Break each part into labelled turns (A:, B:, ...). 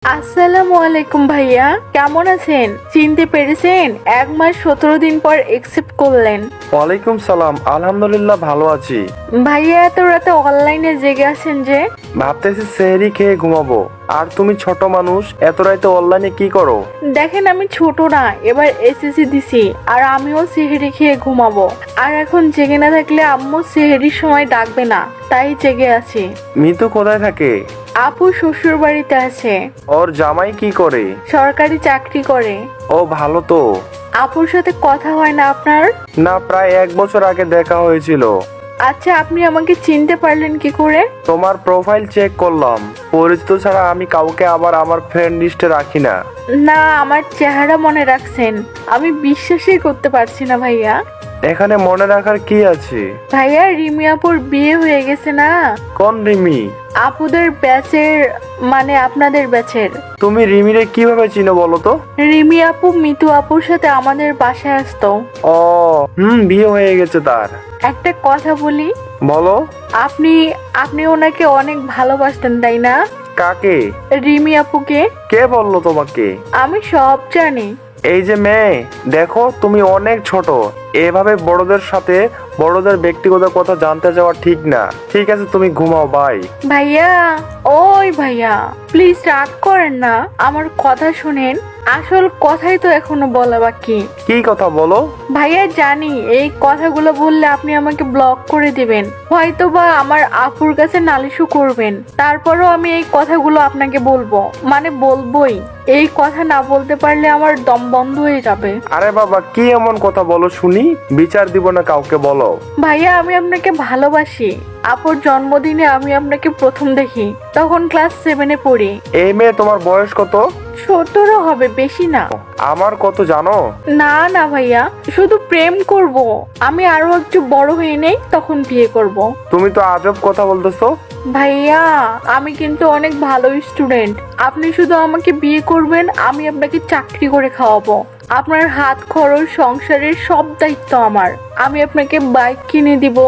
A: আসসালামু আলাইকুম ভাইয়া, কেমন আছেন? চিনতে পেরেছেন? 1 মাস 17 দিন পর একসেপ্ট করলেন।
B: ওয়ালাইকুম সালাম, আলহামদুলিল্লাহ ভালো আছি।
A: ভাইয়া এত রাতে অনলাইনে জেগে আছেন যে?
B: ভাবতেছি সেহরি খেয়ে ঘুমাবো। আর তুমি ছোট মানুষ, এত রাতে অনলাইনে কি করো?
A: দেখেন আমি ছোট না, এবার এসএসসি দিছি আর আমিও সেহেরি খেয়ে ঘুমাবো। আর এখন জেগে না থাকলে আম্মু সেহেরির সময় ডাকবে না, তাই জেগে আছি।
B: মিতু কোথায় থাকে?
A: আপু শ্বশুর বাড়িতে আছে।
B: ওর জামাই কি করে?
A: সরকারি চাকরি করে।
B: ও ভালো তো।
A: আপুর সাথে কথা হয় না আপনার?
B: না, প্রায় 1 বছর আগে দেখা হয়েছিল।
A: আচ্ছা, আপনি আমাকে চিনতে পারলেন কি করে?
B: তোমার প্রোফাইল চেক করলাম, পরিচিত ছাড়া আমি কাউকে আবার আমার ফ্রেন্ড লিস্টে রাখি না।
A: না, আমার চেহারা মনে রাখছেন, আমি বিশ্বাসই করতে পারছি না ভাইয়া।
B: এখানে মনে রাখার কি আছে?
A: ভাইয়া রিমি আপুর বিয়ে হয়ে গেছে না?
B: কোন রিমি?
A: আপুদের ব্যাচের, মানে আপনাদের ব্যাচের।
B: তুমি রিমিরে কিভাবে চিনো বলো তো?
A: রিমি আপু মিতু আপুর সাথে আমাদের বাসায় আসতো।
B: ও বিয়ে হয়ে গেছে তার।
A: একটা কথা বলি,
B: বলো।
A: আপনি আপনি ওনাকে অনেক ভালোবাসতেন তাই না?
B: কাকে?
A: রিমি আপুকে।
B: কে বললো তোমাকে?
A: আমি সব জানি।
B: এই যে মেয়ে, দেখো তুমি অনেক ছোট, এভাবে বড়দের সাথে বড়দের ব্যক্তিগত কথা জানতে যাওয়া ঠিক না। ঠিক আছে, তুমি ঘুমাও, বাই।
A: ভাইয়া, ওই ভাইয়া, প্লিজ রাগ করেন না, আমার কথা শুনেন। আসল কথাই তো এখনো বলা বাকি।
B: কি কথা বলো?
A: ভাইয়া জানি এই কথাগুলো বললে আপনি আমাকে ব্লক করে দিবেন, হয়তো বা আমার আপুর কাছে নালিশও করবেন। তারপরও আমি এই কথাগুলো আপনাকে বলবো, মানে বলবোই। এই কথা না বলতে পারলে আমার দম বন্ধ হয়ে যাবে।
B: আরে বাবা, কি এমন কথা বলো শুনি? বিচার দিব না কাউকে, বলো।
A: ভাইয়া আমি আপনাকে ভালোবাসি। আপুর জন্মদিনে আমি আপনাকে প্রথম দেখি, তখন ক্লাস 7-এ পড়ি।
B: এই মেয়ে, তোমার বয়স কত?
A: 17 হবে, বেশি না।
B: আমার কত জানো?
A: না না ভাইয়া, শুধু প্রেম করব। আমি আরো একটু বড় হয়ে নেই, তখন বিয়ে করব।
B: তুমি তো আজব কথা বলতেছো।
A: ভাইয়া আমি কিন্তু অনেক ভালো স্টুডেন্ট। আপনি শুধু আমাকে বিয়ে করবেন, আমি আপনাকে চাকরি করে খাওয়াবো। আপনার হাত খরচ, সংসারের সব দায়িত্ব আমার। আমি আপনাকে বাইক কিনে দিব,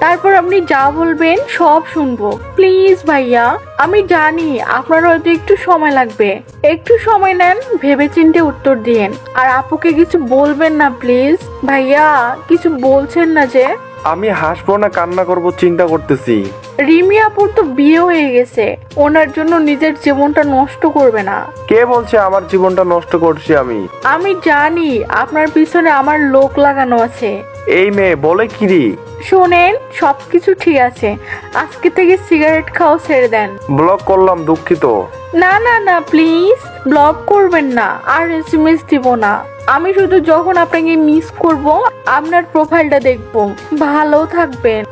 A: তারপর আপনি যা বলবেন সব শুনবো। প্লিজ ভাইয়া, আমি জানি আপনার হয়তো একটু সময় লাগবে, একটু সময় নেন, ভেবেচিন্তে উত্তর দিন। আর আপুকে কিছু বলবেন না প্লিজ। ভাইয়া কিছু বলছেন না যে?
B: আমি হাসবো না কান্না করব চিন্তা করতেছি।
A: রিমি আপুর তো বিয়ে হয়ে গেছে, ওনার জন্য নিজের জীবনটা নষ্ট করবে না।
B: কে বলছে আমার জীবনটা নষ্ট করছি আমি?
A: আমি জানি আপনার পিছনে আমার লোক লাগানো আছে।
B: এই মেয়ে বলে কিরি?
A: শোনেন, সবকিছু ঠিক আছে, আজকে থেকে সিগারেট খাওয়া ছেড়ে দেন।
B: ব্লক করলাম, দুঃখিত।
A: না না না, প্লিজ ব্লক করবেন না, আর এসএমএস দিব না। আমি শুধু যখন আপনাকে মিস করব আপনার প্রোফাইলটা দেখব। ভালো থাকবেন।